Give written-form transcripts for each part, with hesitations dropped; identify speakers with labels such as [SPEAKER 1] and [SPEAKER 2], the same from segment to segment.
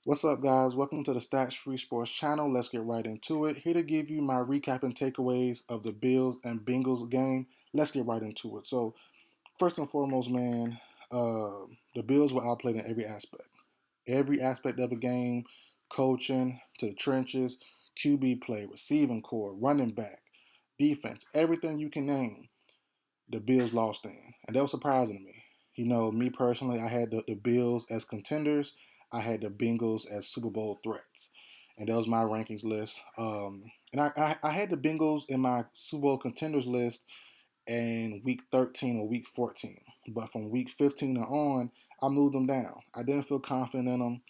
[SPEAKER 1] What's up, guys? Welcome to the Stats Free Sports channel. Let's get right into it. Here to give you my recap and takeaways of the Bills and Bengals game. Let's get right into it. So, first and foremost, man, the Bills were outplayed in every aspect. Every aspect of the game, coaching to the trenches, QB play, receiving core, running back, defense, everything you can name. The Bills lost in, and that was surprising to me. Me personally, I had the Bills as contenders. I had the Bengals as Super Bowl threats, and that was my rankings list. And I had the Bengals in my Super Bowl contenders list in week 13 or week 14, but from week 15 on, I moved them down. I didn't feel confident in them.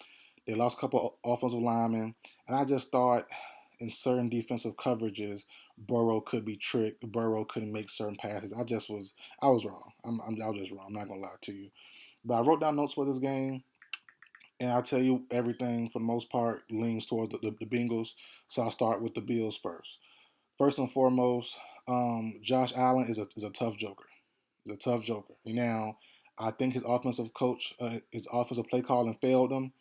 [SPEAKER 1] They lost a couple of offensive linemen, and I just thought in certain defensive coverages, Burrow could be tricked. Burrow couldn't make certain passes. I was wrong. I was just wrong. I'm not gonna lie to you. But I wrote down notes for this game, and I'll tell you everything for the most part leans towards the Bengals. So I'll start with the Bills first. First and foremost, Josh Allen is a tough joker. He's a tough joker. Now, I think his offensive coach, his offensive play calling failed him.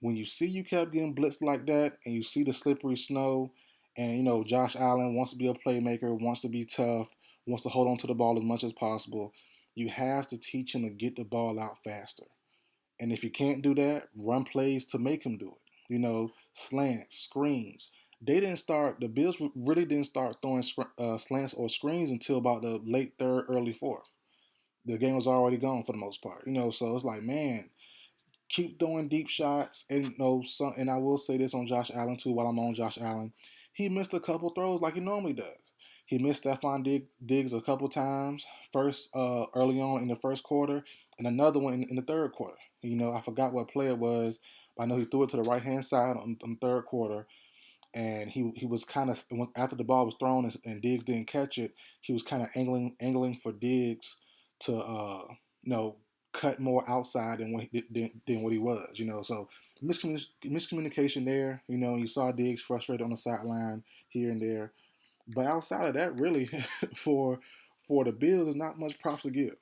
[SPEAKER 1] When you kept getting blitzed like that, and you see the slippery snow, and Josh Allen wants to be a playmaker, wants to be tough, wants to hold on to the ball as much as possible, you have to teach him to get the ball out faster. And if you can't do that, run plays to make him do it. Slants, screens. They didn't start. The Bills really didn't start throwing slants or screens until about the late third, early fourth. The game was already gone for the most part. So it's like, man, keep throwing deep shots. And and I will say this on Josh Allen too. While I'm on Josh Allen, he missed a couple throws like he normally does. He missed Diggs a couple times. First, early on in the first quarter, and another one in the third quarter. I forgot what play it was, but I know he threw it to the right hand side on the third quarter, and he was kind of, after the ball was thrown and Diggs didn't catch it. He was kind of angling for Diggs to cut more outside than what he was. So miscommunication there. You saw Diggs frustrated on the sideline here and there, but outside of that, really, for for the Bills, there's not much props to give.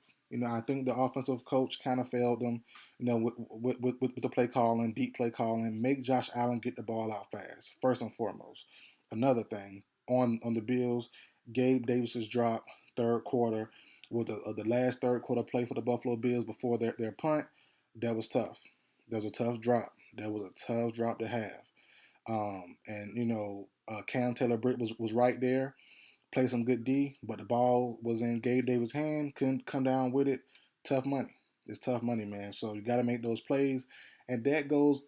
[SPEAKER 1] I think the offensive coach kind of failed them. With the play calling, deep play calling, make Josh Allen get the ball out fast. First and foremost. Another thing on the Bills, Gabe Davis's drop third quarter was the last third quarter play for the Buffalo Bills before their punt. That was tough. That was a tough drop. That was a tough drop to have. Cam Taylor Britt was right there, played some good D, but the ball was in Gabe Davis' hand, couldn't come down with it. Tough money. It's tough money, man. So you got to make those plays, and that goes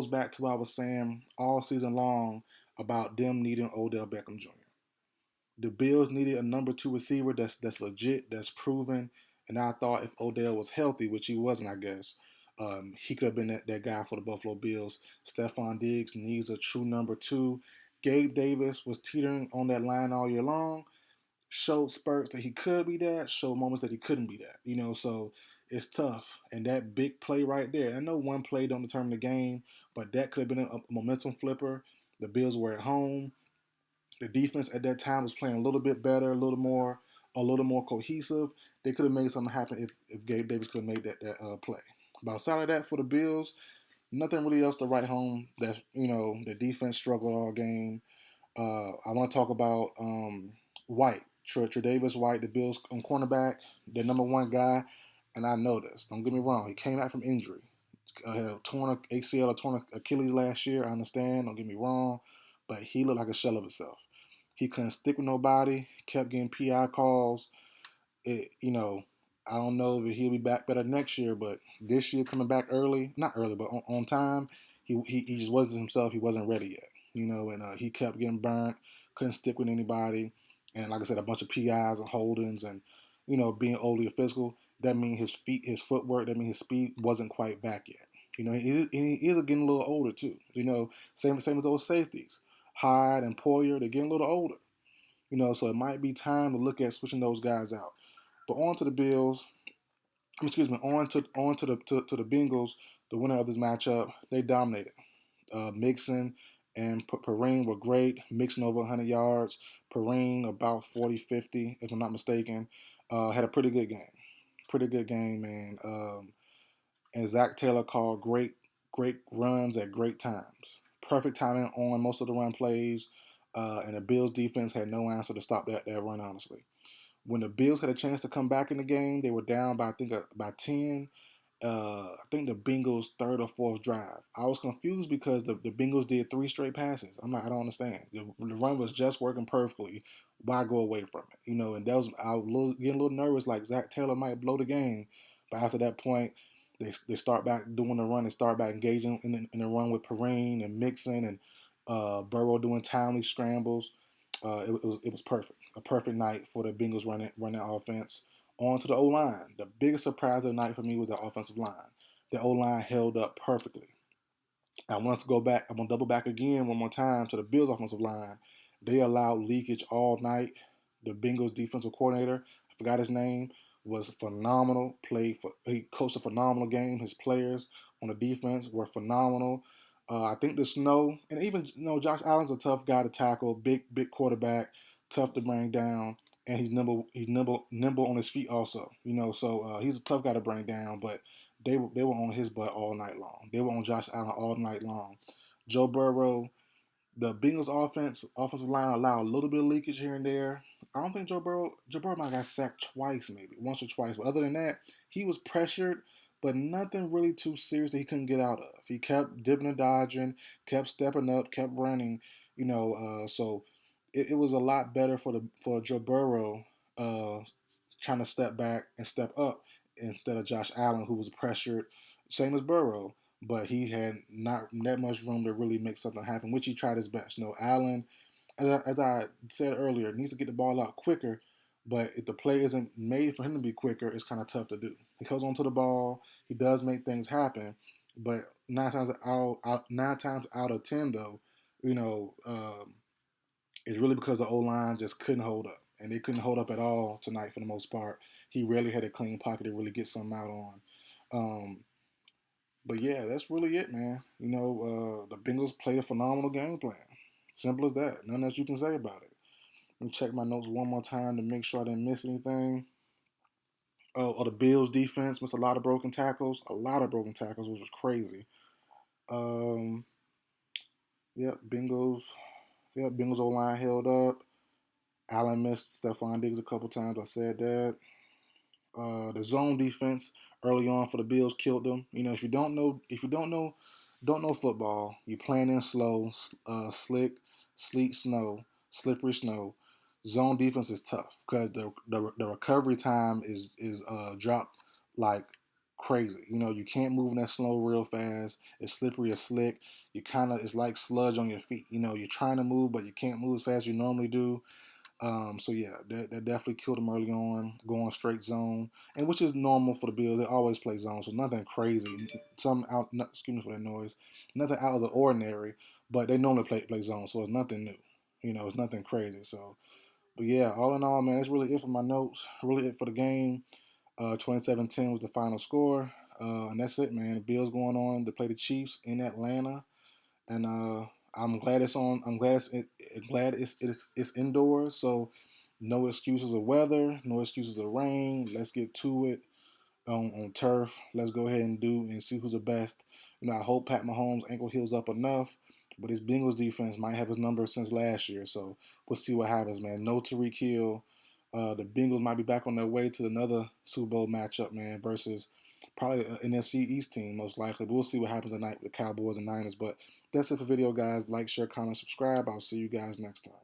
[SPEAKER 1] back to what I was saying all season long about them needing Odell Beckham Jr. The Bills needed a number two receiver that's legit, that's proven. And I thought if Odell was healthy, which he wasn't, I guess, he could have been that guy for the Buffalo Bills. Stephon Diggs needs a true number two. Gabe Davis was teetering on that line all year long. Showed spurts that he could be that. Showed moments that he couldn't be that. So it's tough. And that big play right there. I know one play don't determine the game, but that could have been a momentum flipper. The Bills were at home. The defense at that time was playing a little bit better, a little more cohesive. They could have made something happen if Gabe Davis could have made that play. But outside of that, for the Bills, nothing really else to write home. The defense struggled all game. I want to talk about White, Tre'Davious White, the Bills on cornerback, their number one guy. And I know this. Don't get me wrong. He came out from injury. Torn ACL or torn Achilles last year. I understand. Don't get me wrong. But he looked like a shell of himself. He couldn't stick with nobody. Kept getting PI calls. It, you know, I don't know if he'll be back better next year, but this year coming back early, not early, but on time, he just wasn't himself. He wasn't ready yet. And he kept getting burnt. Couldn't stick with anybody. And like I said, a bunch of PIs and holdings and, being overly physical. That means his footwork, that means his speed wasn't quite back yet. He is getting a little older too. Same with those safeties. Hyde and Poyer, they're getting a little older. So it might be time to look at switching those guys out. But on to the Bills. Excuse me. On to the Bengals, the winner of this matchup. They dominated. Mixon and Perrine were great. Mixon over 100 yards. Perrine about 40, 50, if I'm not mistaken. Had a pretty good game. Pretty good game, man. And Zach Taylor called great great runs at great times. Perfect timing on most of the run plays, and the Bills defense had no answer to stop that run, honestly. When the Bills had a chance to come back in the game, they were down by, I think, by 10. I think the Bengals' third or fourth drive. I was confused because the Bengals did three straight passes. I don't understand. The run was just working perfectly. Why go away from it? And that was I was getting a little nervous, like Zach Taylor might blow the game. But after that point, they start back doing the run. They start back engaging in the run with Perrine and Mixon and Burrow doing timely scrambles. It was perfect. A perfect night for the Bengals running offense. On to the O line. The biggest surprise of the night for me was the offensive line. The O line held up perfectly. I want to go back. I'm gonna double back again one more time to the Bills offensive line. They allowed leakage all night. The Bengals defensive coordinator, I forgot his name, was phenomenal. He coached a phenomenal game. His players on the defense were phenomenal. I think the snow and even Josh Allen's a tough guy to tackle. Big quarterback, tough to bring down, and he's nimble. He's nimble on his feet also. So he's a tough guy to bring down. But they were on his butt all night long. They were on Josh Allen all night long. Joe Burrow, the Bengals offensive line allowed a little bit of leakage here and there. I don't think Joe Burrow might have got sacked twice, maybe once or twice. But other than that, he was pressured, but nothing really too serious that he couldn't get out of. He kept dipping and dodging, kept stepping up, kept running. So it was a lot better for Joe Burrow uh, trying to step back and step up instead of Josh Allen, who was pressured, same as Burrow, but he had not that much room to really make something happen, which he tried his best. Allen, as I said earlier, needs to get the ball out quicker, but if the play isn't made for him to be quicker, it's kind of tough to do. He holds onto the ball, he does make things happen, but nine times out of 10, though, you know, it's really because the O line just couldn't hold up, and they couldn't hold up at all tonight for the most part. He rarely had a clean pocket to really get something out on. Um, but yeah, that's really it, man. The Bengals played a phenomenal game plan. Simple as that. Nothing else you can say about it. Let me check my notes one more time to make sure I didn't miss anything. The Bills defense missed a lot of broken tackles. A lot of broken tackles, which was crazy. Um, yep, Bengals. Yep, Bengals O line held up. Allen missed Stephon Diggs a couple times. I said that. The zone defense early on for the Bills killed them. If you don't know football, you playing in slow, slick, sleet, snow, slippery snow. Zone defense is tough because the recovery time is dropped like crazy. You can't move in that snow real fast. It's slippery, it's slick. It's like sludge on your feet. You're trying to move, but you can't move as fast as you normally do. So yeah, that definitely killed them early on, going straight zone, and which is normal for the Bills. They always play zone, so nothing crazy. Excuse me for that noise. Nothing out of the ordinary, but they normally play zone, so it's nothing new. It's nothing crazy. So, but yeah, all in all, man, that's really it for my notes. Really it for the game. 27-10 was the final score, and that's it, man. The Bills going on to play the Chiefs in Atlanta, and I'm glad it's on. I'm glad it's indoors. So no excuses of weather, no excuses of rain. Let's get to it on turf. Let's go ahead and do and see who's the best. I hope Pat Mahomes ankle heals up enough, but his Bengals defense might have his number since last year. So we'll see what happens, man. No Tyreek Hill. The Bengals might be back on their way to another Super Bowl matchup, man, versus probably an NFC East team, most likely. But we'll see what happens tonight with the Cowboys and Niners. But that's it for video, guys. Like, share, comment, subscribe. I'll see you guys next time.